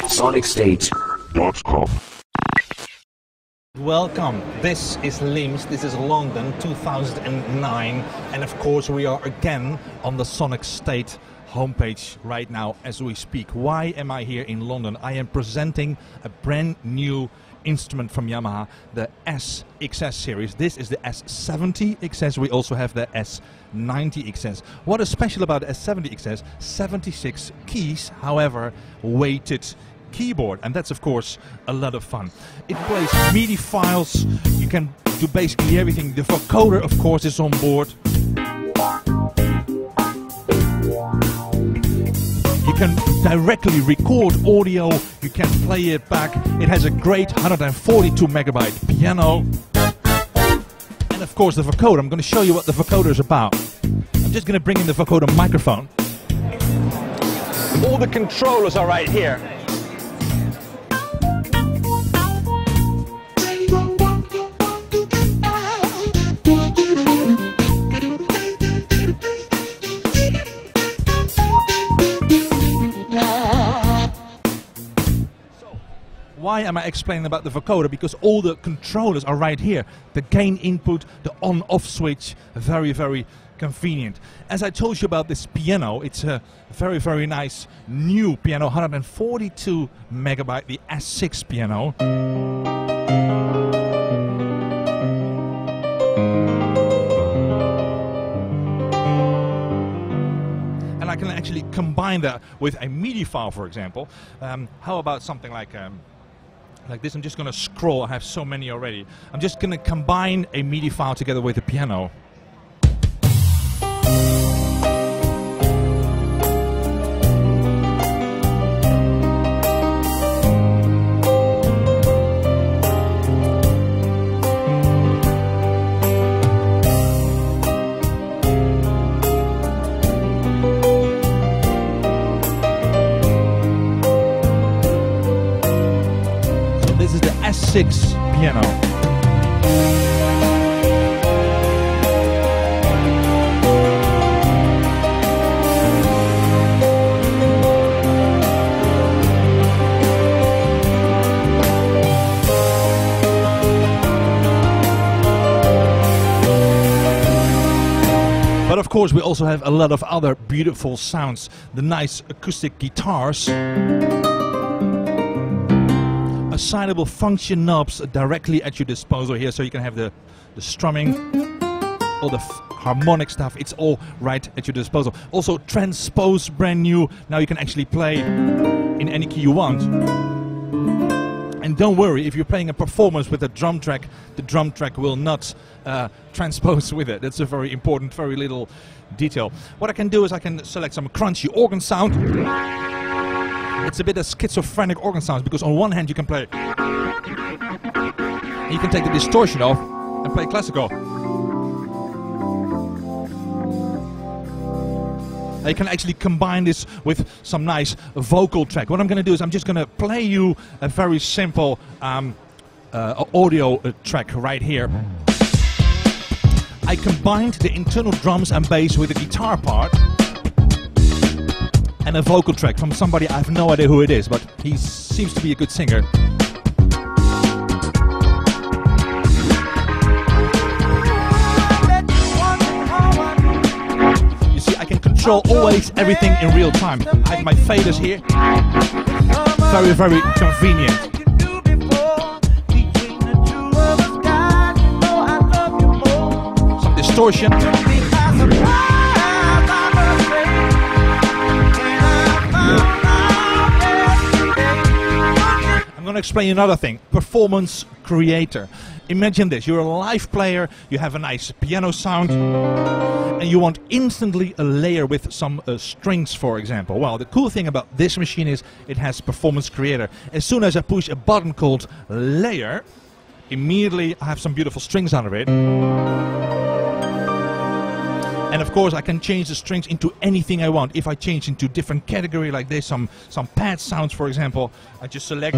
SonicState.com. Welcome, this is Lims, this is London 2009, and of course we are again on the Sonic State homepage right now as we speak. Why am I here in London? I am presenting a brand new instrument from Yamaha, the S90XS series. This is the S70XS. We also have the S90XS. What is special about the S70XS? 76 keys, however, weighted keyboard, and that's of course a lot of fun. It plays MIDI files, you can do basically everything. The vocoder of course is on board. You can directly record audio, you can play it back. It has a great 142 megabyte piano. And of course the vocoder. I'm going to show you what the vocoder is about. I'm just going to bring in the vocoder microphone. All the controllers are right here. Why am I explaining about the vocoder? Because all the controllers are right here. The gain input, the on-off switch, very, very convenient. As I told you about this piano, it's a very, very nice new piano, 142 megabyte, the S6 piano. And I can actually combine that with a MIDI file, for example. How about something like this? I'm just going to scroll. I have so many already. I'm just going to combine a MIDI file together with the piano. S6 piano. But of course we also have a lot of other beautiful sounds. The nice acoustic guitars. Assignable function knobs directly at your disposal here, so you can have the strumming, all the harmonic stuff. It's all right at your disposal. Also transpose, brand new. Now you can actually play in any key you want. And don't worry, if you're playing a performance with a drum track, the drum track will not transpose with it. That's a very important, very little detail. What I can do is I can select some crunchy organ sound. It's a bit of schizophrenic organ sounds, because on one hand you can play, you can take the distortion off and play classical. You can actually combine this with some nice vocal track. What I'm going to do is I'm just going to play you a very simple audio track right here. I combined the internal drums and bass with the guitar part and a vocal track from somebody. I have no idea who it is, but he seems to be a good singer. You see, I can control always everything in real time. I have my faders here. Very, very convenient. Some distortion. I'm going to explain another thing. Performance creator. Imagine this. You're a live player, you have a nice piano sound, and you want instantly a layer with some strings, for example. Well, the cool thing about this machine is it has performance creator. As soon as I push a button called layer, immediately I have some beautiful strings under it. And of course I can change the strings into anything I want. If I change into different category like this, some pad sounds for example, I just select.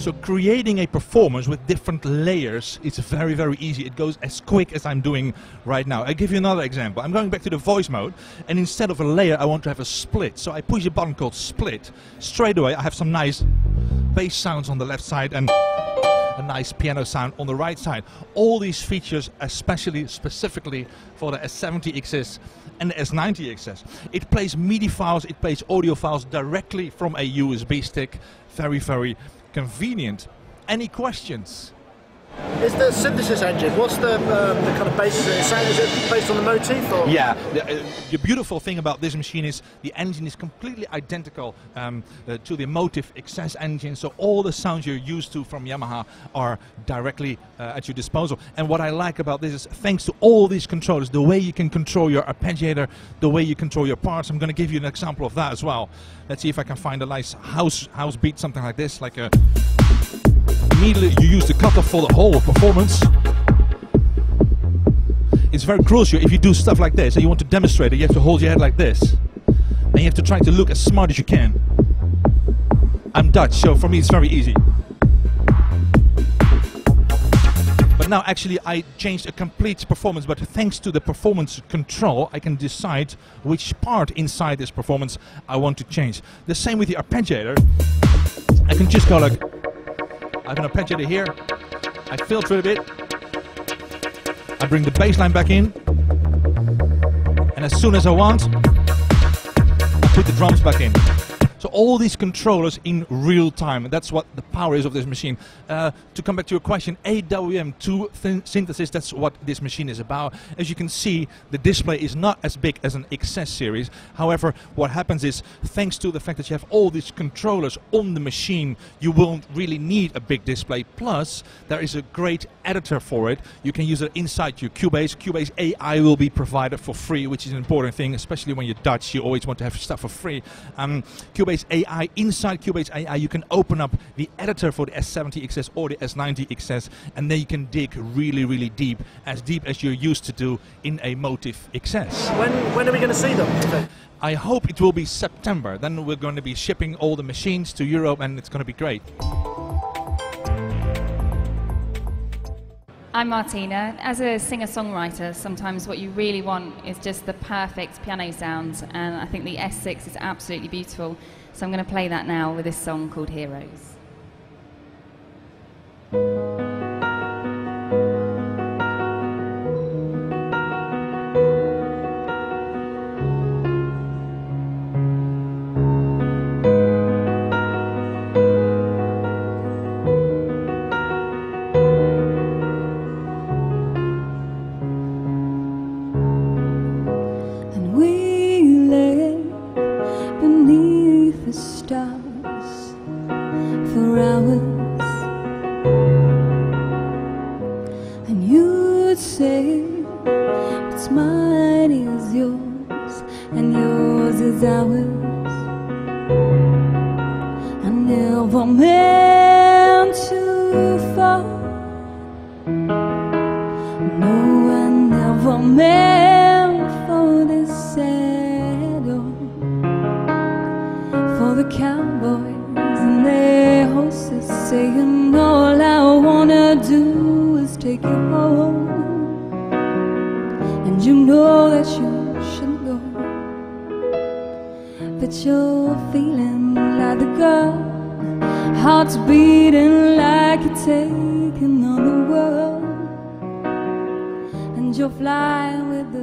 So creating a performance with different layers is very, very easy. It goes as quick as I'm doing right now. I give you another example. I'm going back to the voice mode, and instead of a layer, I want to have a split. So I push a button called split. Straight away, I have some nice bass sounds on the left side and a nice piano sound on the right side. All these features, specifically for the S70XS and the S90XS. It plays MIDI files, it plays audio files directly from a USB stick. Very, very convenient. Any questions? Is the synthesis engine, what's the kind of basis of it? Is it based on the motif? Or? Yeah, the beautiful thing about this machine is the engine is completely identical to the Motif XS engine, so all the sounds you're used to from Yamaha are directly at your disposal. And what I like about this is, thanks to all these controllers, the way you can control your arpeggiator, the way you control your parts. I'm going to give you an example of that as well. Let's see if I can find a nice house beat, something like this, like a... Immediately you use the cutoff for the whole performance. It's very crucial if you do stuff like this and you want to demonstrate it, you have to hold your head like this. And you have to try to look as smart as you can. I'm Dutch, so for me it's very easy. But now actually I changed a complete performance, but thanks to the performance control I can decide which part inside this performance I want to change. The same with the arpeggiator. I can just go like... I have an arpeggiator here, I filter it a bit, I bring the bass line back in, and as soon as I want, I put the drums back in. So all these controllers in real time, that's what the power is of this machine. To come back to your question, AWM2 synthesis, that's what this machine is about. As you can see, the display is not as big as an XS series. However, what happens is, thanks to the fact that you have all these controllers on the machine, you won't really need a big display. Plus, there is a great editor for it. You can use it inside your Cubase. Cubase AI will be provided for free, which is an important thing, especially when you're Dutch. You always want to have stuff for free. Cubase AI, inside Cubase AI you can open up the editor for the S70XS or the S90XS, and then you can dig really, really deep as you're used to do in a Motif XS. When are we going to see them? I hope it will be September. Then we're going to be shipping all the machines to Europe and it's going to be great. I'm Martina. As a singer-songwriter, sometimes what you really want is just the perfect piano sound, and I think the S6 is absolutely beautiful. So I'm going to play that now with this song called Heroes. Stars for hours, and you'd say what's mine is yours and yours is ours. I never meant to fall, no, I never meant for this sad old. For the cowboys and their horses saying all I wanna do is take you home, and you know that you shouldn't go, but you're feeling like the girl, heart's beating like you're taking on the world, and you're flying with the